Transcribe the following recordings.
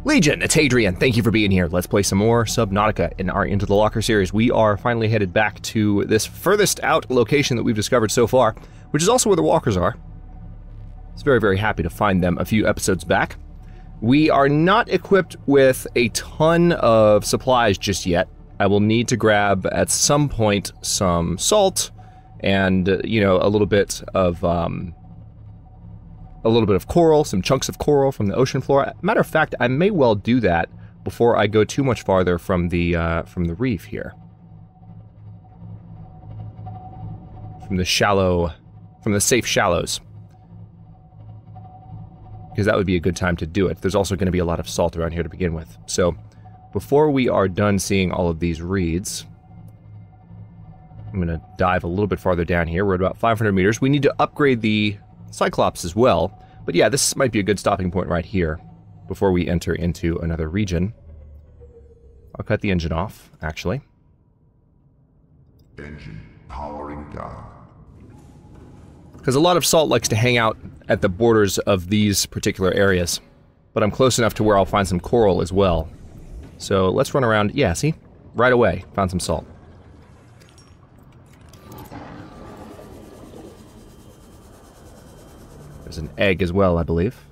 Legion, it's Hadrian. Thank you for being here. Let's play some more Subnautica in our Into the Locker series. We are finally headed back to this furthest out location that we've discovered so far, which is also where the walkers are. I was very, very happy to find them a few episodes back. We are not equipped with a ton of supplies just yet. I will need to grab, at some point, some salt and, you know, a little bit of coral, some chunks of coral from the ocean floor. Matter of fact, I may well do that before I go too much farther from the reef here. From the safe shallows. Because that would be a good time to do it. There's also going to be a lot of salt around here to begin with. So, before we are done seeing all of these reeds, I'm going to dive a little bit farther down here. We're at about 500 meters. We need to upgrade the Cyclops as well. But yeah, this might be a good stopping point right here before we enter into another region. I'll cut the engine off, actually. Engine powering down. Because a lot of salt likes to hang out at the borders of these particular areas. But I'm close enough to where I'll find some coral as well. So let's run around. Yeah, see? Right away, found some salt. There's an egg as well, I believe.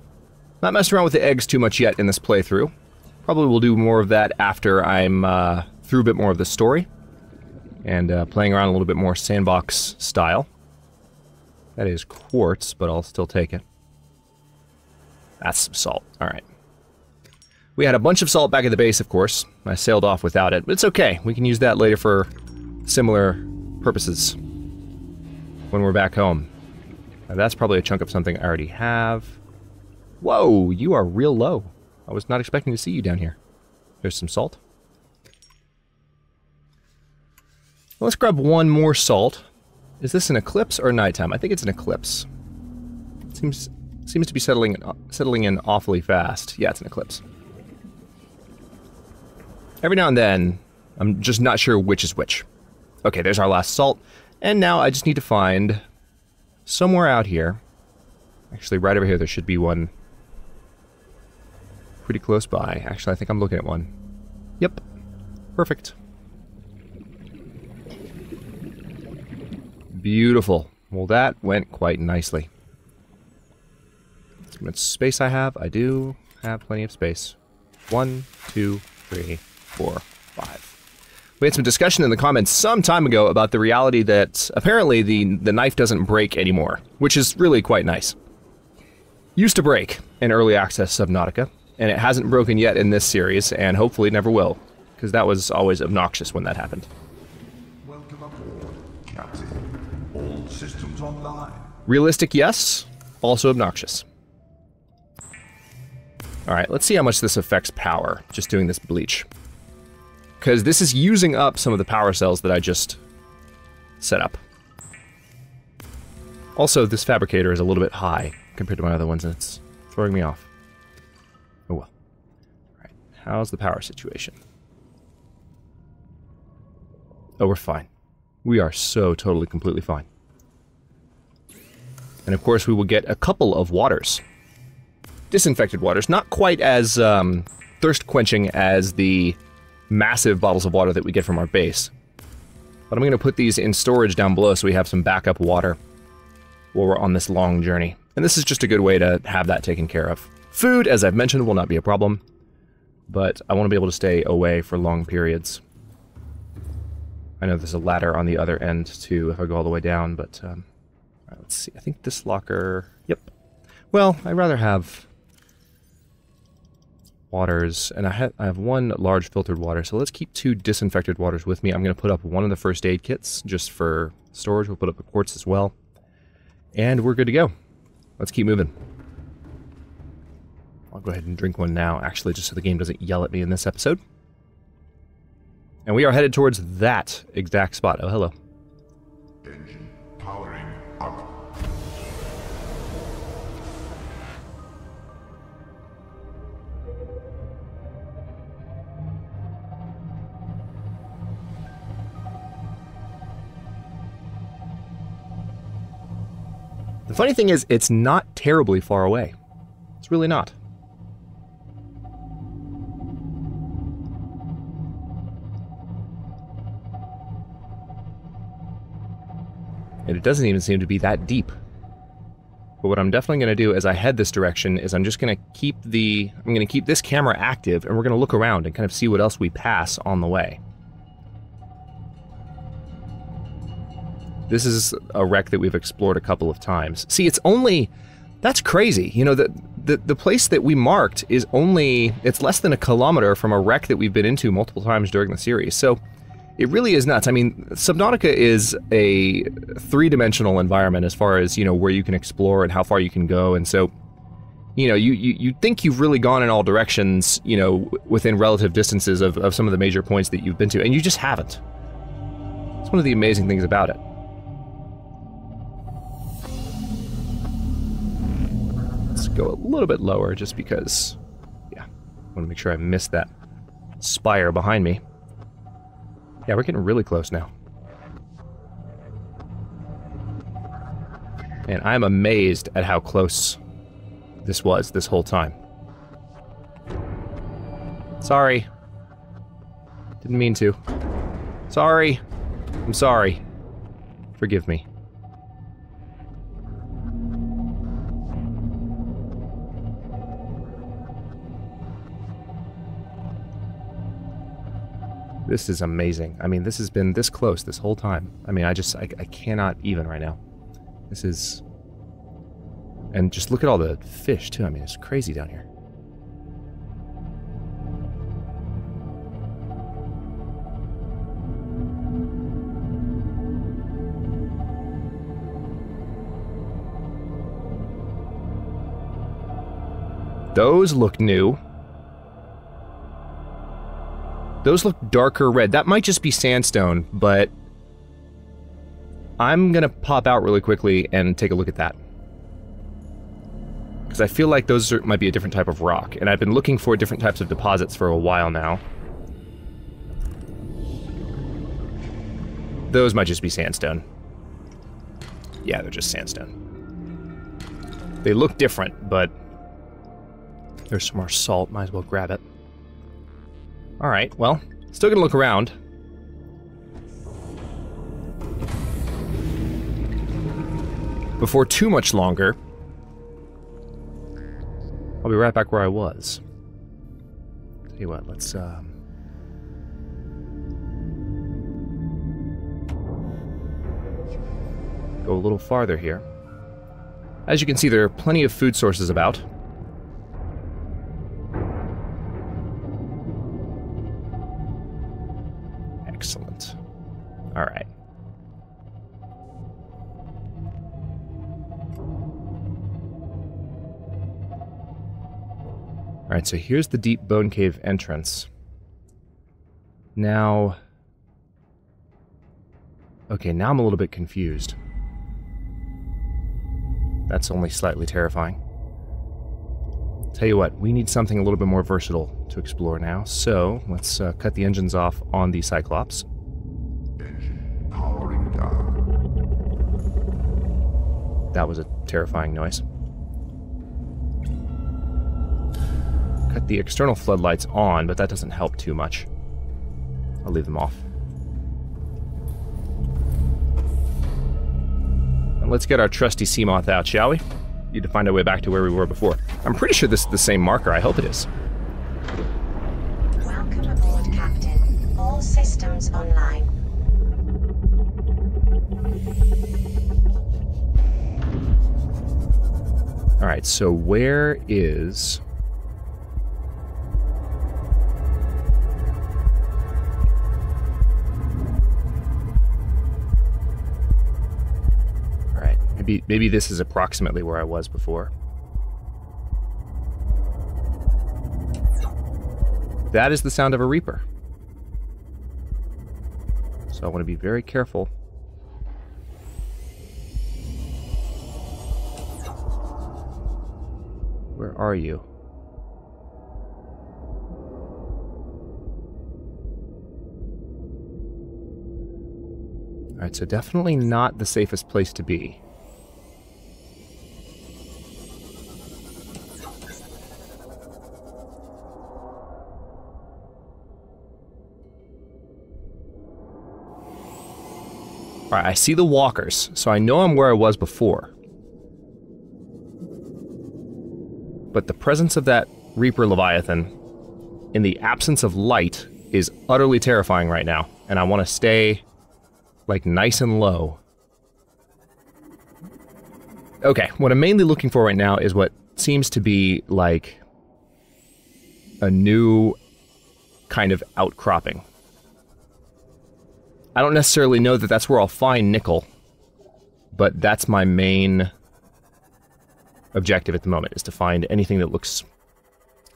Not messing around with the eggs too much yet in this playthrough. Probably will do more of that after I'm through a bit more of the story. And playing around a little bit more sandbox style. That is quartz, but I'll still take it. That's some salt. Alright. We had a bunch of salt back at the base, of course. I sailed off without it, but it's okay. We can use that later for similar purposes when we're back home. Now, that's probably a chunk of something I already have. Whoa, you are real low. I was not expecting to see you down here. There's some salt. Let's grab one more salt. Is this an eclipse or nighttime? I think it's an eclipse. It seems to be settling in awfully fast. Yeah, it's an eclipse. Every now and then, I'm just not sure which is which. Okay, there's our last salt. And now I just need to find somewhere out here. Actually, right over here, there should be one pretty close by. Actually, I think I'm looking at one. Yep. Perfect. Beautiful. Well, that went quite nicely. How much space I have? I do have plenty of space. 1, 2, 3, 4, 5. We had some discussion in the comments some time ago about the reality that apparently the knife doesn't break anymore, which is really quite nice. Used to break in early access Subnautica, and it hasn't broken yet in this series, and hopefully never will, because that was always obnoxious when that happened. Welcome aboard, Captain. All systems online. Realistic, yes. Also obnoxious. Alright, let's see how much this affects power, just doing this bleach. Because this is using up some of the power cells that I just set up. Also, this fabricator is a little bit high compared to my other ones, and it's throwing me off. Oh well. Alright, how's the power situation? Oh, we're fine. We are so totally, completely fine. And of course, we will get a couple of waters. Disinfected waters, not quite as thirst-quenching as the massive bottles of water that we get from our base. But I'm going to put these in storage down below so we have some backup water while we're on this long journey. And this is just a good way to have that taken care of. Food, as I've mentioned, will not be a problem, but I want to be able to stay away for long periods. I know there's a ladder on the other end, too, if I go all the way down, but all right, let's see. I think this locker... Yep. Well, I'd rather have waters, and I have one large filtered water, so let's keep 2 disinfected waters with me. I'm going to put up one of the first aid kits just for storage. We'll put up a quartz as well, and we're good to go. Let's keep moving. I'll go ahead and drink one now, actually, just so the game doesn't yell at me in this episode. And we are headed towards that exact spot. Oh, hello. Engine powering up. The funny thing is, it's not terribly far away. It's really not. And it doesn't even seem to be that deep. But what I'm definitely going to do as I head this direction is I'm just going to keep this camera active, and we're going to look around and kind of see what else we pass on the way. This is a wreck that we've explored a couple of times. See, it's only... That's crazy. You know, the place that we marked is only... It's less than a kilometer from a wreck that we've been into multiple times during the series. So, it really is nuts. I mean, Subnautica is a three-dimensional environment as far as, you know, where you can explore and how far you can go. And so, you know, you think you've really gone in all directions, you know, within relative distances of some of the major points that you've been to. And you just haven't. It's one of the amazing things about it. Go a little bit lower just because, yeah, I want to make sure I miss that spire behind me. Yeah, we're getting really close now. And I'm amazed at how close this was this whole time. Sorry. Didn't mean to. Sorry. I'm sorry. Forgive me. This is amazing. I mean, this has been this close this whole time. I mean, I cannot even right now. This is... And just look at all the fish, too. I mean, it's crazy down here. Those look new. Those look darker red. That might just be sandstone, but I'm gonna pop out really quickly and take a look at that. Because I feel like those might be a different type of rock, and I've been looking for different types of deposits for a while now. Those might just be sandstone. Yeah, they're just sandstone. They look different, but there's some more salt. Might as well grab it. Alright, well, still gonna look around. Before too much longer, I'll be right back where I was. Tell you what, let's, go a little farther here. As you can see, there are plenty of food sources about. Excellent. Alright. Alright, so here's the deep bone cave entrance. Now... Okay, now I'm a little bit confused. That's only slightly terrifying. Tell you what, we need something a little bit more versatile to explore now, so let's cut the engines off on the Cyclops. Engine powering down. That was a terrifying noise. Cut the external floodlights on, but that doesn't help too much. I'll leave them off. And let's get our trusty Seamoth out, shall we? Need to find our way back to where we were before. I'm pretty sure this is the same marker. I hope it is. Welcome aboard, Captain. All systems online. Alright, so where is... Alright, maybe this is approximately where I was before. That is the sound of a Reaper. So I want to be very careful. Where are you? Alright, so definitely not the safest place to be. Alright, I see the walkers, so I know I'm where I was before. But the presence of that Reaper Leviathan, in the absence of light, is utterly terrifying right now. And I want to stay, like, nice and low. Okay, what I'm mainly looking for right now is what seems to be, like, a new kind of outcropping. I don't necessarily know that that's where I'll find nickel, but that's my main objective at the moment, is to find anything that looks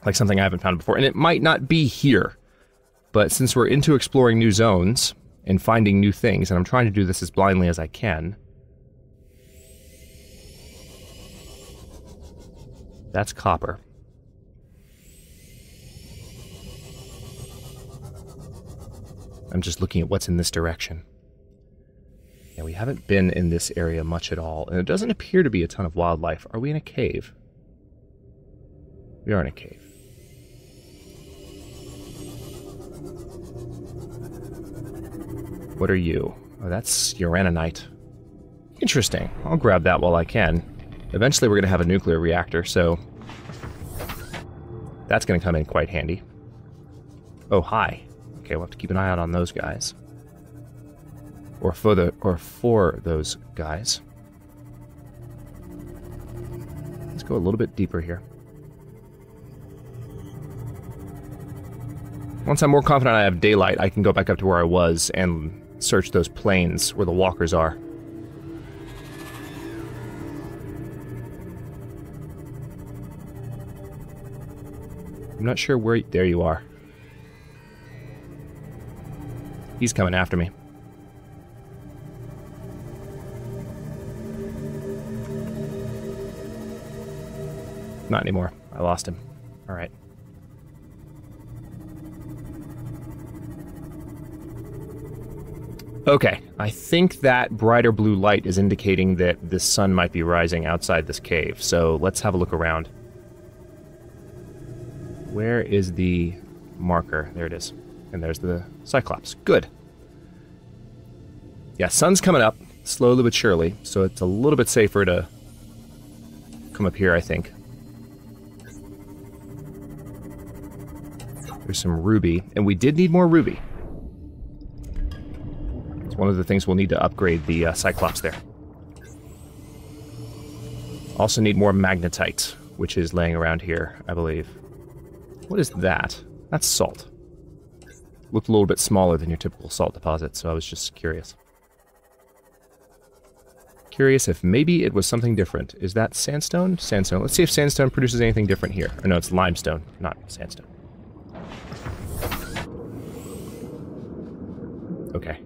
like something I haven't found before. And it might not be here, but since we're into exploring new zones and finding new things, and I'm trying to do this as blindly as I can, that's copper. I'm just looking at what's in this direction. Yeah, we haven't been in this area much at all, and it doesn't appear to be a ton of wildlife. Are we in a cave? We are in a cave. What are you? Oh, that's uraninite. Interesting. I'll grab that while I can. Eventually we're going to have a nuclear reactor, so that's going to come in quite handy. Oh, hi. Okay, we'll have to keep an eye out on those guys. Or for those guys. Let's go a little bit deeper here. Once I'm more confident I have daylight, I can go back up to where I was and search those plains where the walkers are. I'm not sure where... There you are. He's coming after me. Not anymore. I lost him. Alright. Okay, I think that brighter blue light is indicating that the sun might be rising outside this cave, so let's have a look around. Where is the marker? There it is. And there's the Cyclops. Good. Yeah, sun's coming up, slowly but surely, so it's a little bit safer to come up here, I think. There's some ruby, and we did need more ruby. It's one of the things we'll need to upgrade the Cyclops there. Also need more magnetite, which is laying around here, I believe. What is that? That's salt. Looked a little bit smaller than your typical salt deposit, so I was just curious. Curious if maybe it was something different. Is that sandstone? Sandstone. Let's see if sandstone produces anything different here. Or no, it's limestone, not sandstone. Okay.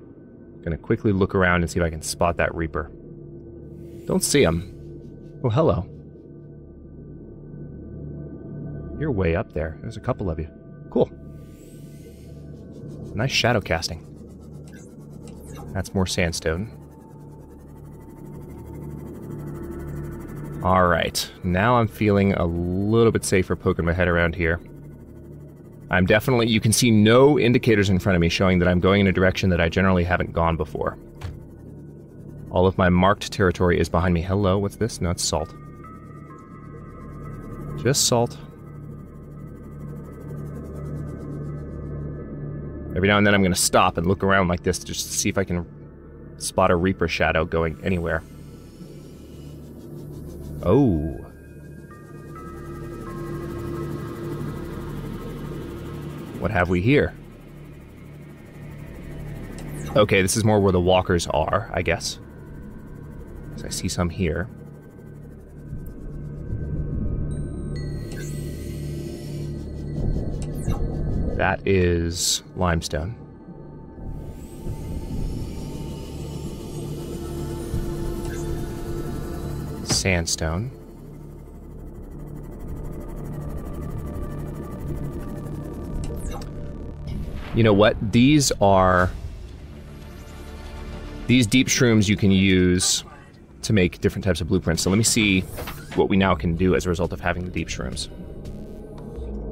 Gonna quickly look around and see if I can spot that Reaper. Don't see him. Oh, hello. You're way up there. There's a couple of you. Cool. Nice shadow casting. That's more sandstone. Alright, now I'm feeling a little bit safer poking my head around here. I'm definitely... You can see no indicators in front of me showing that I'm going in a direction that I generally haven't gone before. All of my marked territory is behind me. Hello, what's this? No, it's salt. Just salt. Every now and then I'm going to stop and look around like this just to see if I can spot a Reaper shadow going anywhere. Oh. What have we here? Okay, this is more where the walkers are, I guess. So I see some here. That is limestone. Sandstone. You know what? These deep shrooms you can use to make different types of blueprints. So let me see what we now can do as a result of having the deep shrooms.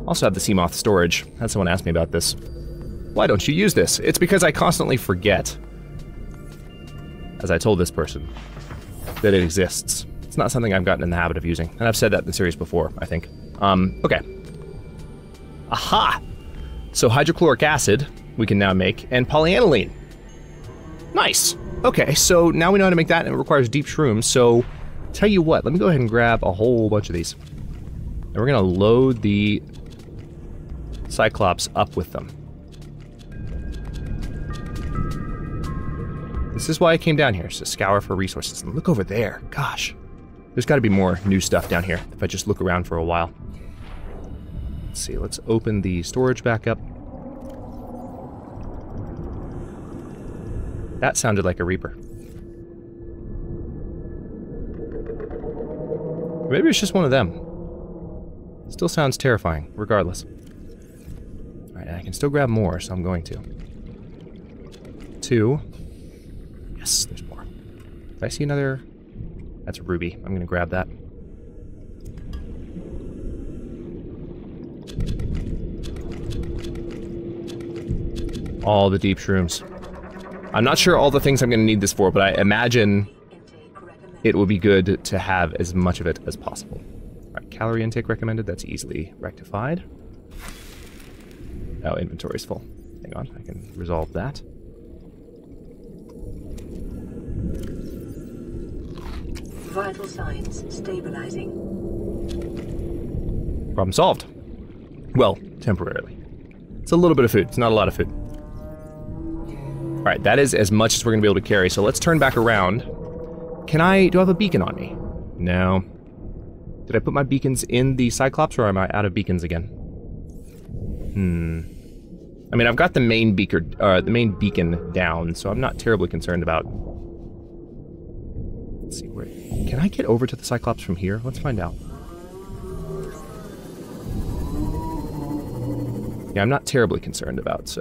Also have the Seamoth storage. Had someone ask me about this. Why don't you use this? It's because I constantly forget. as I told this person, that it exists. It's not something I've gotten in the habit of using, and I've said that in the series before, I think. Okay. Aha! So hydrochloric acid we can now make, and polyaniline. Nice! Okay, so now we know how to make that, and it requires deep shrooms, so tell you what, let me go ahead and grab a whole bunch of these. And we're gonna load the Cyclops up with them. This is why I came down here, to scour for resources. And look over there, gosh. There's gotta be more new stuff down here, if I just look around for a while. Let's see, let's open the storage back up. That sounded like a Reaper. Maybe it's just one of them. Still sounds terrifying, regardless. Alright, I can still grab more, so I'm going to. 2. Yes, there's more. Did I see another? That's a ruby. I'm gonna grab that. All the deep shrooms. I'm not sure all the things I'm gonna need this for, but I imagine it will be good to have as much of it as possible. Alright, calorie intake recommended. That's easily rectified. Oh, inventory's full. Hang on, I can resolve that. Vital signs stabilizing. Problem solved. Well, temporarily. It's a little bit of food. It's not a lot of food. Alright, that is as much as we're going to be able to carry, so let's turn back around. Do I have a beacon on me? No. Did I put my beacons in the Cyclops, or am I out of beacons again? I mean, I've got the main beacon down, so I'm not terribly concerned about... Let's see, where... Can I get over to the Cyclops from here? Let's find out. Yeah, I'm not terribly concerned about,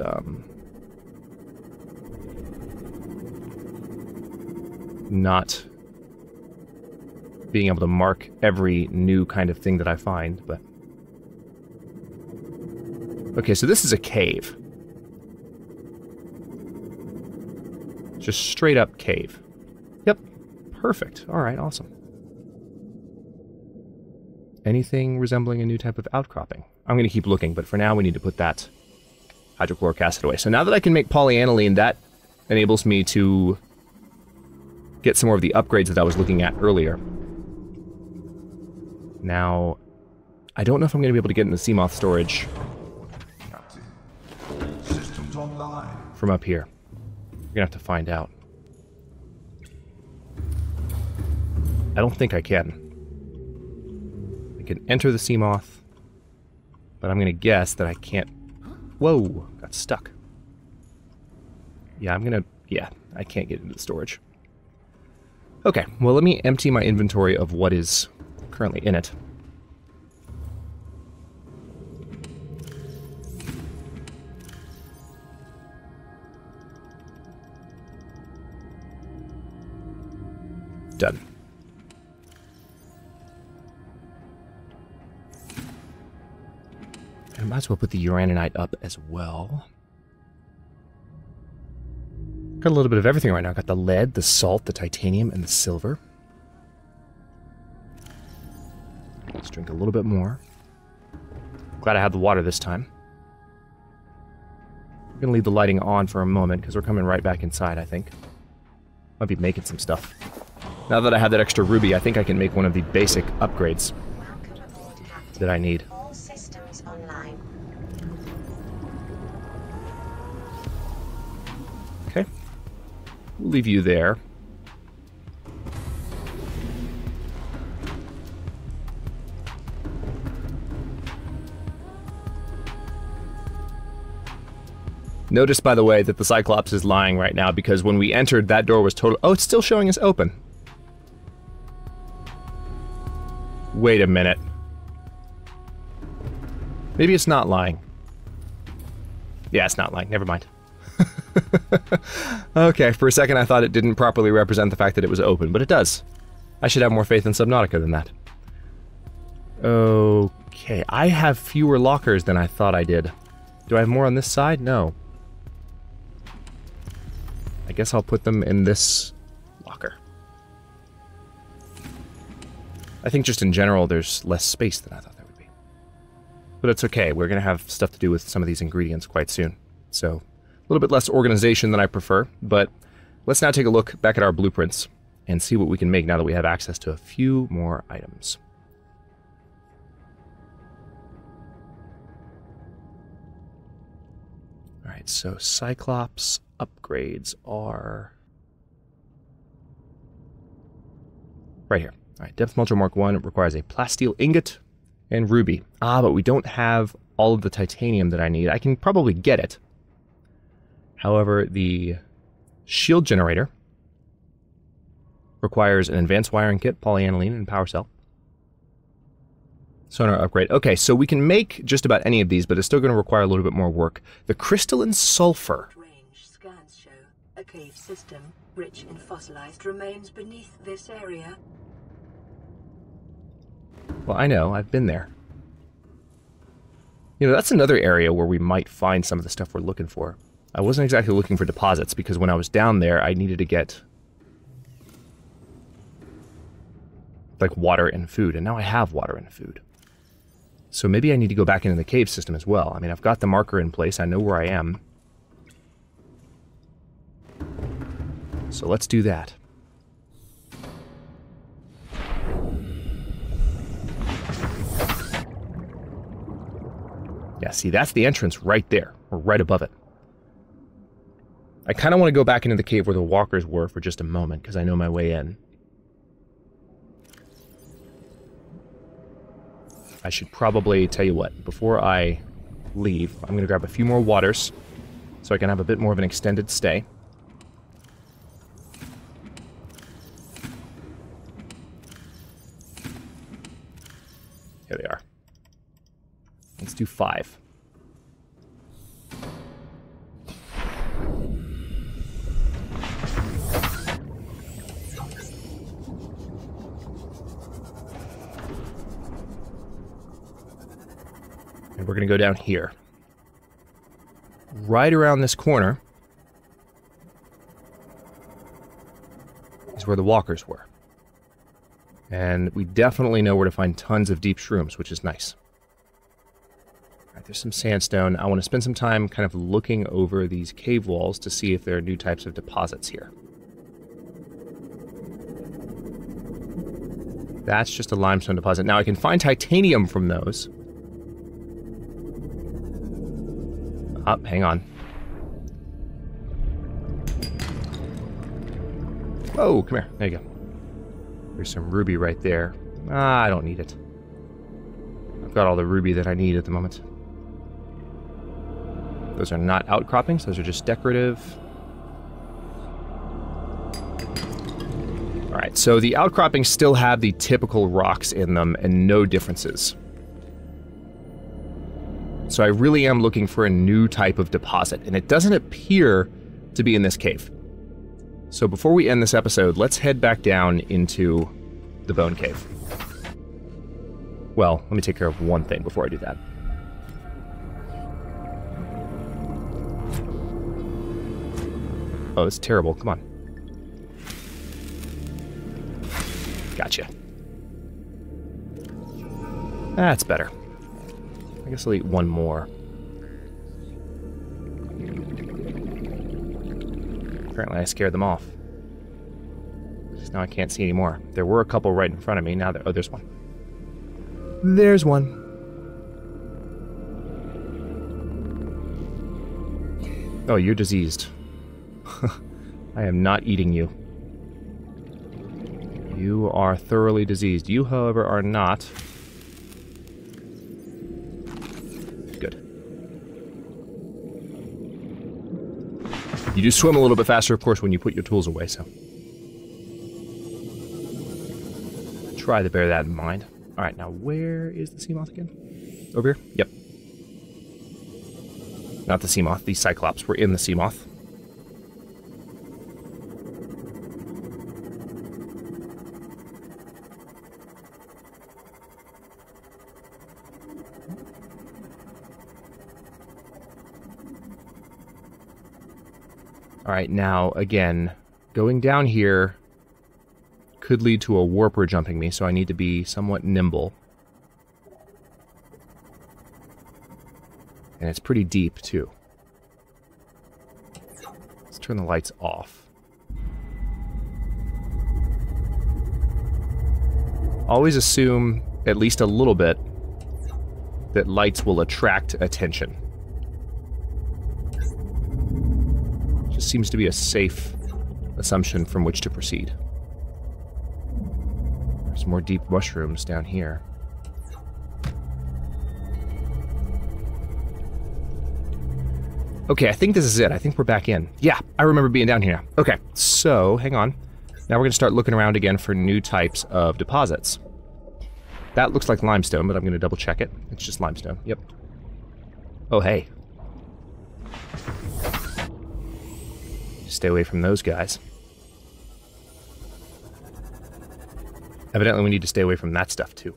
not being able to mark every new kind of thing that I find, but... Okay, so this is a cave. Just straight up cave. Yep. Perfect. Alright, awesome. Anything resembling a new type of outcropping? I'm going to keep looking, but for now we need to put that hydrochloric acid away. So now that I can make polyaniline, that enables me to get some more of the upgrades that I was looking at earlier. Now, I don't know if I'm going to be able to get into Seamoth storage Systems online. from up here. We're going to have to find out. I don't think I can. I can enter the Seamoth, but I'm going to guess that I can't... Whoa! Got stuck. Yeah, I can't get into the storage. Okay, well let me empty my inventory of what is currently in it. Done. I might as well put the uraninite up as well. Got a little bit of everything right now. Got the lead, the salt, the titanium, and the silver. Let's drink a little bit more. Glad I had the water this time. We're gonna leave the lighting on for a moment because we're coming right back inside, I think. Might be making some stuff. Now that I have that extra ruby, I think I can make one of the basic upgrades that I need. All systems online. Okay. We'll leave you there. Notice, by the way, that the Cyclops is lying right now because when we entered, that door was total... Oh, it's still showing us open. Wait a minute. Maybe it's not lying. Yeah, it's not lying. Never mind. Okay, for a second I thought it didn't properly represent the fact that it was open, but it does. I should have more faith in Subnautica than that. Okay, I have fewer lockers than I thought I did. Do I have more on this side? No. I guess I'll put them in this I think just in general there's less space than I thought there would be. But it's okay, we're going to have stuff to do with some of these ingredients quite soon. So, a little bit less organization than I prefer, but let's now take a look back at our blueprints and see what we can make now that we have access to a few more items. Alright, so Cyclops upgrades are right here. Alright, Depth Mulcher Mark 1 requires a plasteel ingot and ruby. Ah, but we don't have all of the titanium that I need. I can probably get it. However, the shield generator requires an advanced wiring kit, polyaniline, and power cell. Sonar upgrade. Okay, so we can make just about any of these, but it's still going to require a little bit more work. The crystalline sulfur. Range scans show a cave system rich in fossilized remains beneath this area. Well, I know. I've been there. You know, that's another area where we might find some of the stuff we're looking for. I wasn't exactly looking for deposits, because when I was down there, I needed to get like water and food, and now I have water and food. So maybe I need to go back into the cave system as well. I mean, I've got the marker in place, I know where I am. So let's do that. Yeah, see, that's the entrance right there, or right above it. I kind of want to go back into the cave where the walkers were for just a moment, because I know my way in. I should probably, tell you what, before I leave, I'm going to grab a few more waters, so I can have a bit more of an extended stay. Here they are. Let's do 5. And we're going to go down here. Right around this corner is where the walkers were. And we definitely know where to find tons of deep shrooms, which is nice. Alright, there's some sandstone. I want to spend some time kind of looking over these cave walls to see if there are new types of deposits here. That's just a limestone deposit. Now I can find titanium from those. Oh, hang on. Whoa, come here. There you go. There's some ruby right there. Ah, I don't need it. I've got all the ruby that I need at the moment. Those are not outcroppings, those are just decorative. Alright, so the outcroppings still have the typical rocks in them and no differences. So I really am looking for a new type of deposit, and it doesn't appear to be in this cave. So before we end this episode, let's head back down into the bone cave. Well, let me take care of one thing before I do that. Oh, it's terrible. Come on. Gotcha. That's better. I guess I'll eat one more. Apparently I scared them off. Because now I can't see anymore. There were a couple right in front of me. Now oh, there's one. There's one. Oh, you're diseased. I am not eating you. You are thoroughly diseased. You, however, are not. Good. You do swim a little bit faster, of course, when you put your tools away, so. Try to bear that in mind. Alright, now where is the sea moth again? Over here? Yep. Not the sea moth, the Cyclops. We're in the sea moth. Alright, now, again, going down here could lead to a warper jumping me, so I need to be somewhat nimble. And it's pretty deep, too. Let's turn the lights off. Always assume, at least a little bit, that lights will attract attention. Just seems to be a safe assumption from which to proceed. There's more deep mushrooms down here. Okay, I think this is it. I think we're back in. Yeah, I remember being down here now. Okay, so, hang on. Now we're going to start looking around again for new types of deposits. That looks like limestone, but I'm going to double check it. It's just limestone. Yep. Oh, hey. Stay away from those guys. Evidently we need to stay away from that stuff, too.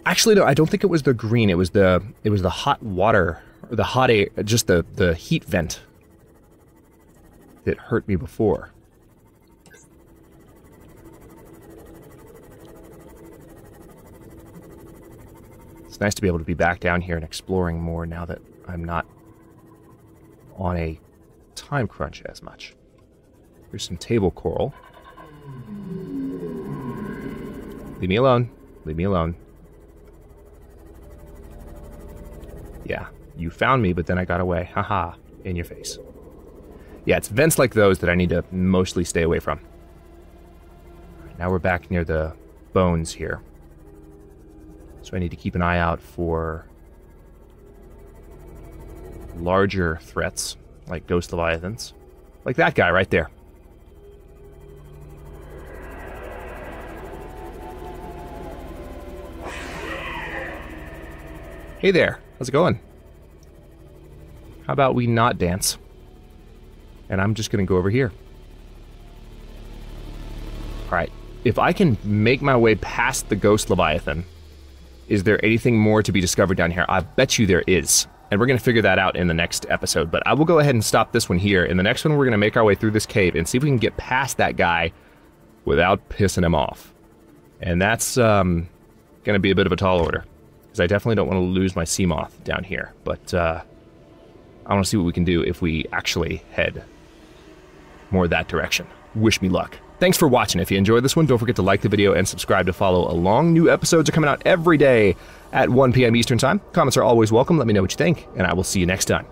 Actually, no, I don't think it was the green. It was the hot water, or the hot air, just the heat vent that hurt me before. It's nice to be able to be back down here and exploring more now that I'm not on a time crunch as much. Here's some table coral. Leave me alone. Leave me alone. Yeah, you found me, but then I got away. Haha, in your face. Yeah, it's vents like those that I need to mostly stay away from. Right, now we're back near the bones here. So I need to keep an eye out for larger threats, like ghost leviathans. Like that guy right there. Hey there, how's it going? How about we not dance? And I'm just gonna go over here. Alright, if I can make my way past the ghost leviathan, is there anything more to be discovered down here? I bet you there is. And we're gonna figure that out in the next episode, but I will go ahead and stop this one here. In the next one, we're gonna make our way through this cave and see if we can get past that guy without pissing him off. And that's gonna be a bit of a tall order, because I definitely don't want to lose my sea moth down here, but I want to see what we can do if we actually head more that direction. Wish me luck. Thanks for watching. If you enjoyed this one, don't forget to like the video and subscribe to follow along. New episodes are coming out every day at 1 p.m. Eastern Time. Comments are always welcome. Let me know what you think, and I will see you next time.